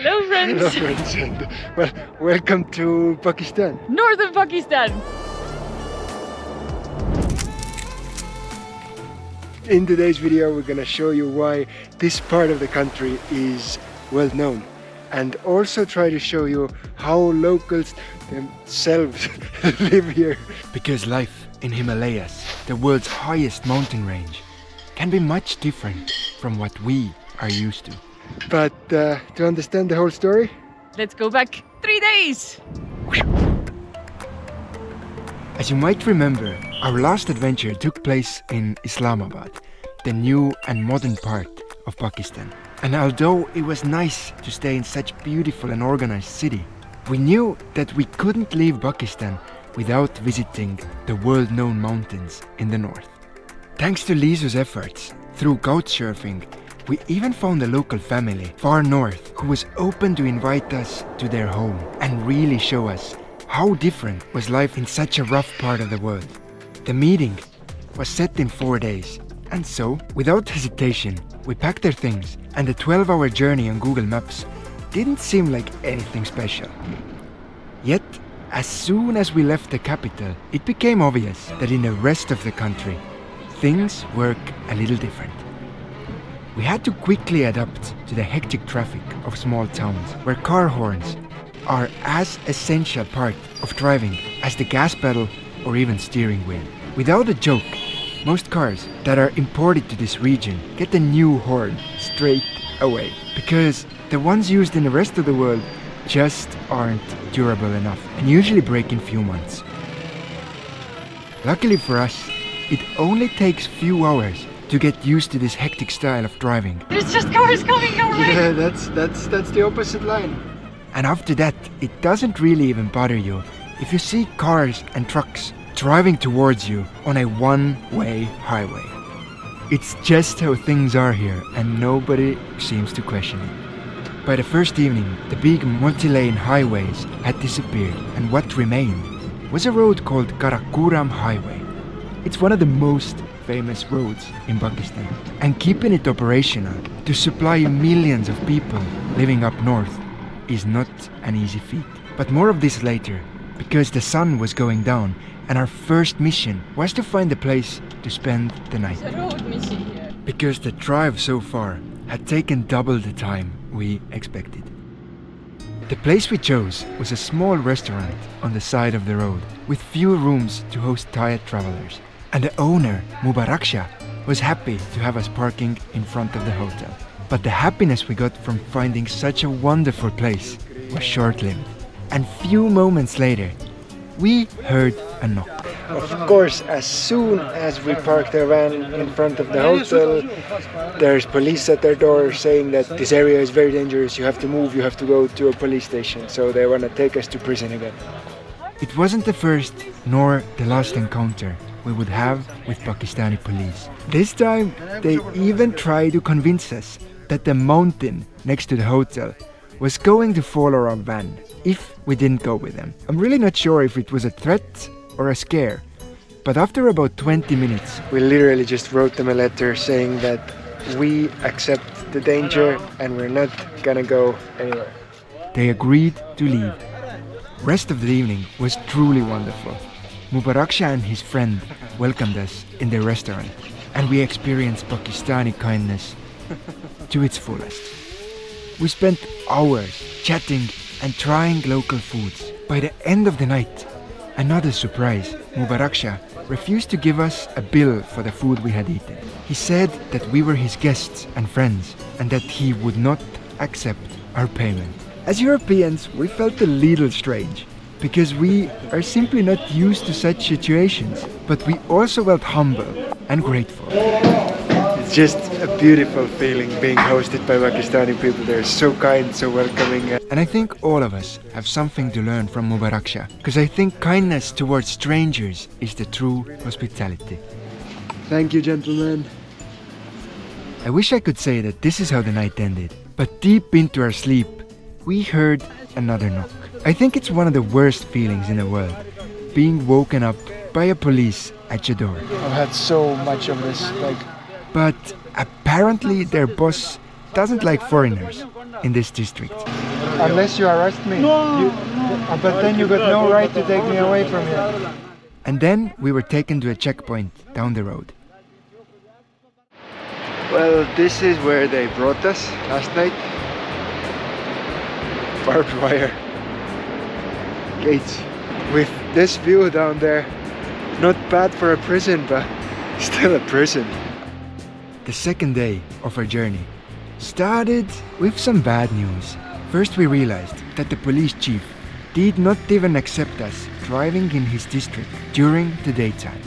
Hello friends! Hello friends, and well, welcome to Pakistan. Northern Pakistan! In today's video we're gonna show you why this part of the country is well known, and also try to show you how locals themselves live here. Because life in Himalayas, the world's highest mountain range, can be much different from what we are used to. But to understand the whole story, Let's go back 3 days! As you might remember, our last adventure took place in Islamabad, the new and modern part of Pakistan. And although it was nice to stay in such beautiful and organized city, we knew that we couldn't leave Pakistan without visiting the world-known mountains in the north. Thanks to Liisu's efforts, through couchsurfing, we even found a local family far north who was open to invite us to their home and really show us how different was life in such a rough part of the world. The meeting was set in 4 days, and so, without hesitation, we packed our things, and the 12-hour journey on Google Maps didn't seem like anything special. Yet, as soon as we left the capital, it became obvious that in the rest of the country, things work a little different. We had to quickly adapt to the hectic traffic of small towns where car horns are as essential part of driving as the gas pedal or even steering wheel. Without a joke, most cars that are imported to this region get a new horn straight away, because the ones used in the rest of the world just aren't durable enough and usually break in few months. Luckily for us, it only takes few hours to get used to this hectic style of driving. There's just cars coming our way! yeah, that's the opposite line. And after that, it doesn't really even bother you if you see cars and trucks driving towards you on a one-way highway. It's just how things are here, and nobody seems to question it. By the first evening, the big multi-lane highways had disappeared, and what remained was a road called Karakoram Highway. It's one of the most famous roads in Pakistan, and keeping it operational to supply millions of people living up north is not an easy feat. But more of this later, because the sun was going down and our first mission was to find a place to spend the night. It's a road mission here. Because the drive so far had taken double the time we expected. The place we chose was a small restaurant on the side of the road with few rooms to host tired travelers. And the owner, Mubaraksha, was happy to have us parking in front of the hotel. But the happiness we got from finding such a wonderful place was short-lived. And few moments later, we heard a knock. Of course, as soon as we parked the van in front of the hotel, there's police at their door saying that this area is very dangerous, you have to move, you have to go to a police station. So they want to take us to prison again. It wasn't the first nor the last encounter we would have with Pakistani police. This time, they even tried to convince us that the mountain next to the hotel was going to follow our van if we didn't go with them. I'm really not sure if it was a threat or a scare, but after about 20 minutes, We literally just wrote them a letter saying that we accept the danger and we're not gonna go anywhere. they agreed to leave. Rest of the evening was truly wonderful. Mubaraksha and his friend welcomed us in their restaurant, and we experienced Pakistani kindness to its fullest. We spent hours chatting and trying local foods. By the end of the night, another surprise, Mubaraksha refused to give us a bill for the food we had eaten. He said that we were his guests and friends and that he would not accept our payment. As Europeans, we felt a little strange, because we are simply not used to such situations, but we also felt humble and grateful. It's just a beautiful feeling being hosted by Pakistani people. They're so kind, so welcoming. And I think all of us have something to learn from Mubaraksha, because I think kindness towards strangers is the true hospitality. Thank you, gentlemen. I wish I could say that this is how the night ended, but deep into our sleep, we heard another knock. I think it's one of the worst feelings in the world, being woken up by a police at your door. I've had so much of this, But apparently their boss doesn't like foreigners in this district. unless you arrest me. But then you got no right to take me away from here. And then we were taken to a checkpoint down the road. Well, this is where they brought us last night. Barbed wire gates with this view down there. Not bad for a prison, but still a prison. The second day of our journey started with some bad news. First we realized that the police chief did not even accept us driving in his district during the daytime.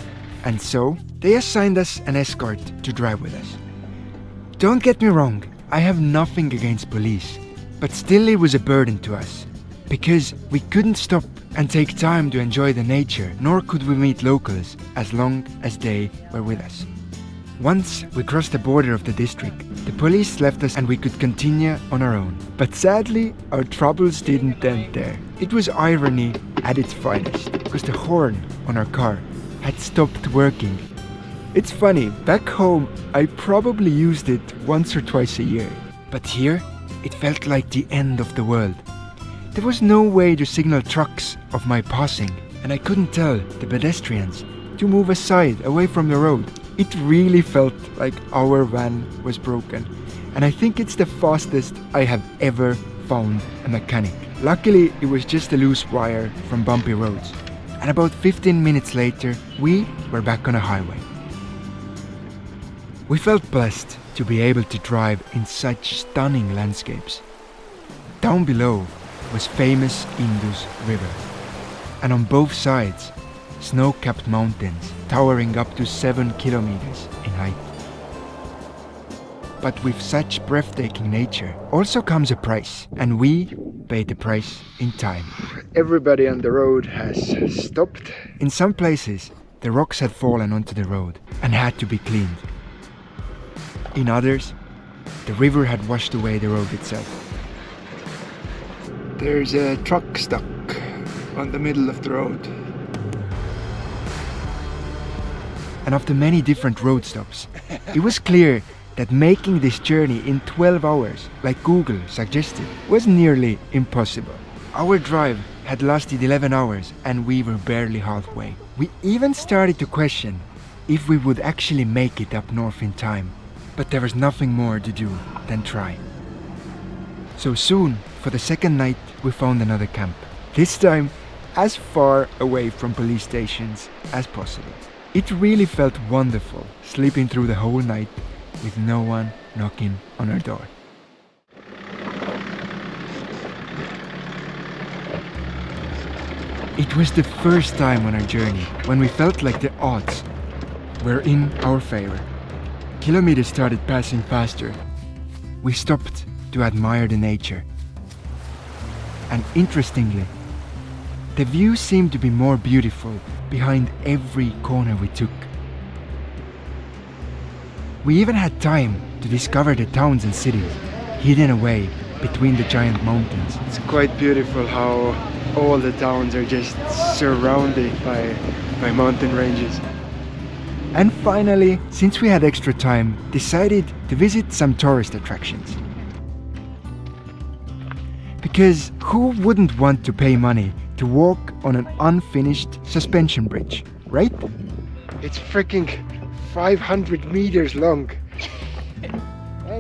And so they assigned us an escort to drive with us. Don't get me wrong, I have nothing against police, but still it was a burden to us, because we couldn't stop and take time to enjoy the nature, nor could we meet locals as long as they were with us. Once we crossed the border of the district, the police left us and we could continue on our own. But sadly, our troubles didn't end there. It was irony at its finest, because the horn on our car had stopped working. It's funny, back home I probably used it once or twice a year. But here, it felt like the end of the world. There was no way to signal trucks of my passing, and I couldn't tell the pedestrians to move aside away from the road. It really felt like our van was broken, and I think it's the fastest I have ever found a mechanic. Luckily, it was just a loose wire from bumpy roads, and about 15 minutes later, we were back on a highway. We felt blessed to be able to drive in such stunning landscapes. Down below was famous Indus River, and on both sides, snow-capped mountains towering up to 7 kilometers in height. But with such breathtaking nature also comes a price, and we paid the price in time. Everybody on the road has stopped. In some places, the rocks had fallen onto the road and had to be cleaned. In others, the river had washed away the road itself. There's a truck stuck on the middle of the road. And after many different road stops, it was clear that making this journey in 12 hours, like Google suggested, was nearly impossible. Our drive had lasted 11 hours and we were barely halfway. We even started to question if we would actually make it up north in time, but there was nothing more to do than try. So soon, for the second night, we found another camp. This time, as far away from police stations as possible. It really felt wonderful sleeping through the whole night with no one knocking on our door. It was the first time on our journey when we felt like the odds were in our favor. Kilometers started passing faster. We stopped to admire the nature. And interestingly, the view seemed to be more beautiful behind every corner we took. We even had time to discover the towns and cities hidden away between the giant mountains. It's quite beautiful how all the towns are just surrounded by mountain ranges. And finally, since we had extra time, decided to visit some tourist attractions. Because who wouldn't want to pay money to walk on an unfinished suspension bridge, right? It's freaking 500 meters long.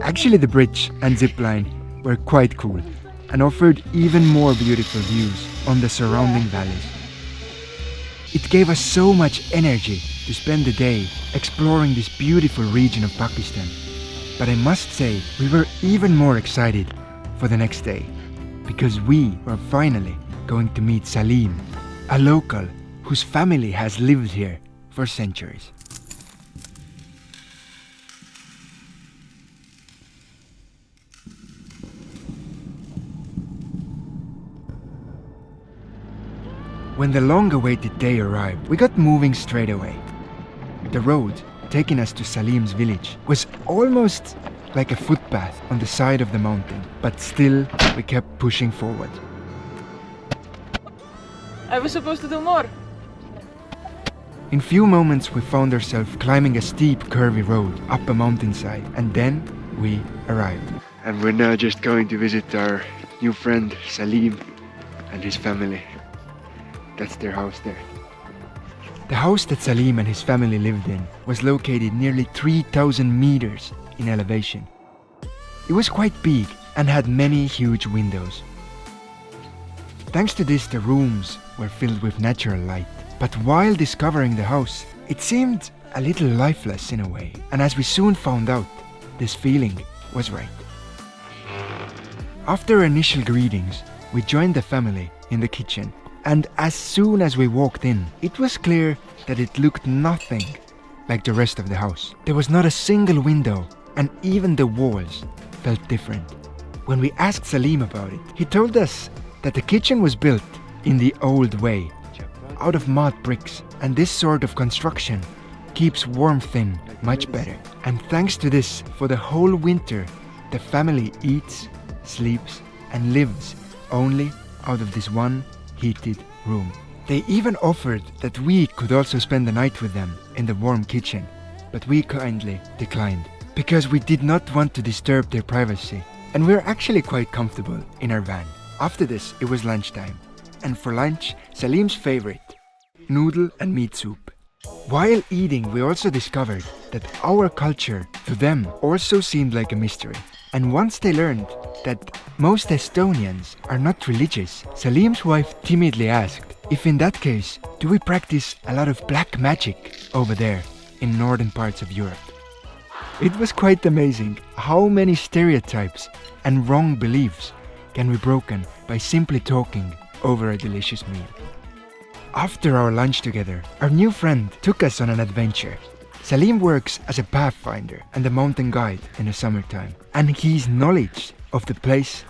Actually, the bridge and zipline were quite cool and offered even more beautiful views on the surrounding valleys. It gave us so much energy to spend the day exploring this beautiful region of Pakistan. But I must say, we were even more excited for the next day, because we were finally going to meet Salim, a local whose family has lived here for centuries. When the long-awaited day arrived, we got moving straight away. The road taking us to Salim's village was almost like a footpath on the side of the mountain, but still we kept pushing forward. I was supposed to do more. In few moments we found ourselves climbing a steep, curvy road up a mountainside, and then we arrived. And we're now just going to visit our new friend Salim and his family. That's their house there. The house that Salim and his family lived in was located nearly 3,000 meters in elevation. It was quite big and had many huge windows. Thanks to this, the rooms were filled with natural light. But while discovering the house, it seemed a little lifeless in a way. And as we soon found out, this feeling was right. After initial greetings, we joined the family in the kitchen. And as soon as we walked in, it was clear that it looked nothing like the rest of the house. There was not a single window, and even the walls felt different. When we asked Salim about it, he told us that the kitchen was built in the old way, out of mud bricks, and this sort of construction keeps warmth in much better. And thanks to this, for the whole winter, the family eats, sleeps, and lives only out of this one heated room. They even offered that we could also spend the night with them in the warm kitchen, but we kindly declined, because we did not want to disturb their privacy, and we're actually quite comfortable in our van. After this, it was lunchtime, and for lunch, Salim's favorite, noodle and meat soup. While eating, we also discovered that our culture to them also seemed like a mystery. And once they learned that most Estonians are not religious, Salim's wife timidly asked if in that case, do we practice a lot of black magic over there in northern parts of Europe? It was quite amazing how many stereotypes and wrong beliefs can be broken by simply talking over a delicious meal. After our lunch together, our new friend took us on an adventure. Salim works as a pathfinder and a mountain guide in the summertime, and his knowledge of the place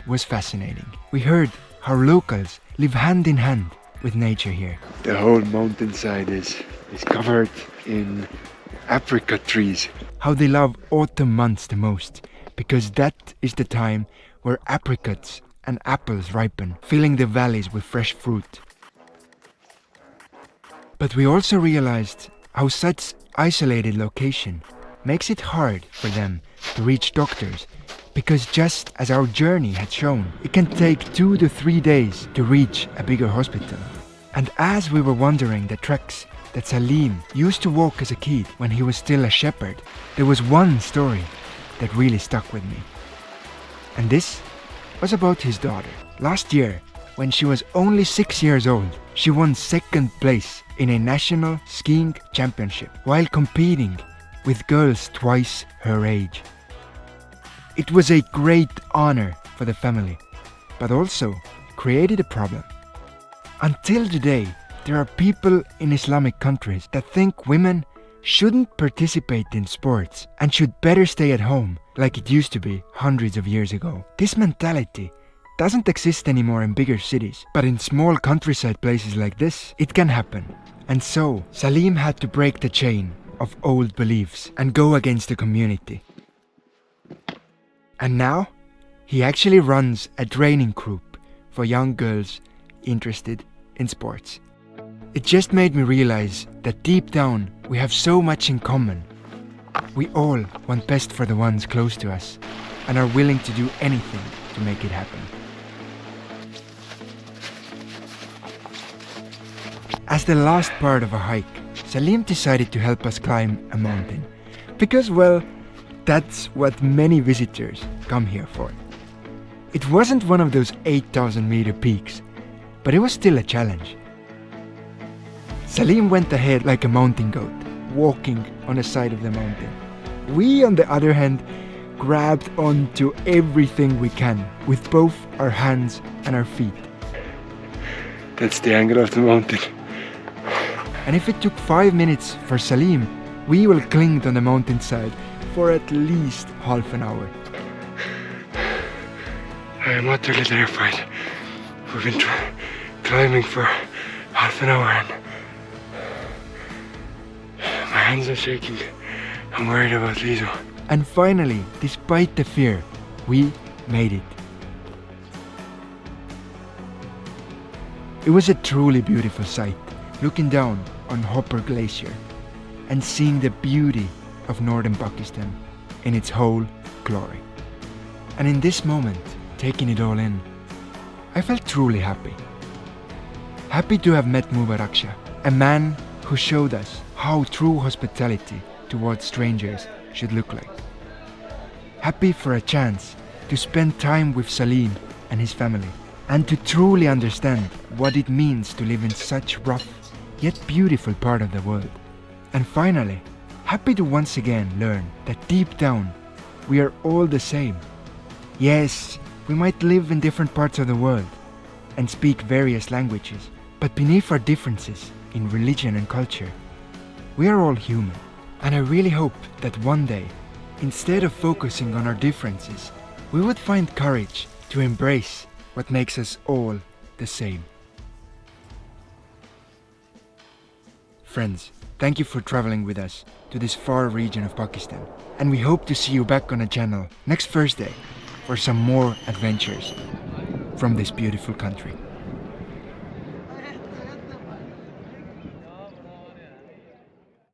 was fascinating. We heard how locals live hand in hand with nature here. The whole mountainside is covered in apricot trees. How they love autumn months the most, because that is the time where apricots and apples ripen, filling the valleys with fresh fruit. But we also realized how such isolated location makes it hard for them to reach doctors, because just as our journey had shown, it can take 2 to 3 days to reach a bigger hospital. And as we were wandering the tracks that Salim used to walk as a kid when he was still a shepherd, there was one story that really stuck with me. And this was about his daughter. Last year, when she was only 6 years old, she won second place in a national skiing championship while competing with girls twice her age. It was a great honor for the family, but also created a problem. Until today, there are people in Islamic countries that think women shouldn't participate in sports and should better stay at home like it used to be hundreds of years ago. This mentality doesn't exist anymore in bigger cities, but in small countryside places like this, it can happen. And so, Salim had to break the chain of old beliefs and go against the community. And now, he actually runs a training group for young girls interested in sports. It just made me realize that deep down, we have so much in common. We all want best for the ones close to us and are willing to do anything to make it happen. As the last part of our hike, Salim decided to help us climb a mountain. Because, well, that's what many visitors come here for. It wasn't one of those 8,000-meter peaks, but it was still a challenge. Salim went ahead like a mountain goat, walking on the side of the mountain. We, on the other hand, grabbed onto everything we can with both our hands and our feet. That's the angle of the mountain. And if it took 5 minutes for Salim, we will cling on the mountainside for at least half an hour. I am utterly terrified. We've been climbing for half an hour and my hands are shaking. I'm worried about Liisu. And finally, despite the fear, we made it. It was a truly beautiful sight, looking down on Hopper Glacier and seeing the beauty of northern Pakistan in its whole glory. And in this moment, taking it all in. I felt truly happy. Happy to have met Mubaraksha, a man who showed us how true hospitality towards strangers should look like. Happy for a chance to spend time with Salim and his family, and to truly understand what it means to live in such rough yet beautiful part of the world. And finally, happy to once again learn that deep down we are all the same. Yes, we might live in different parts of the world and speak various languages, but beneath our differences in religion and culture, we are all human. And I really hope that one day, instead of focusing on our differences, we would find courage to embrace what makes us all the same. Friends, thank you for traveling with us to this far region of Pakistan, and we hope to see you back on the channel next Thursday for some more adventures from this beautiful country.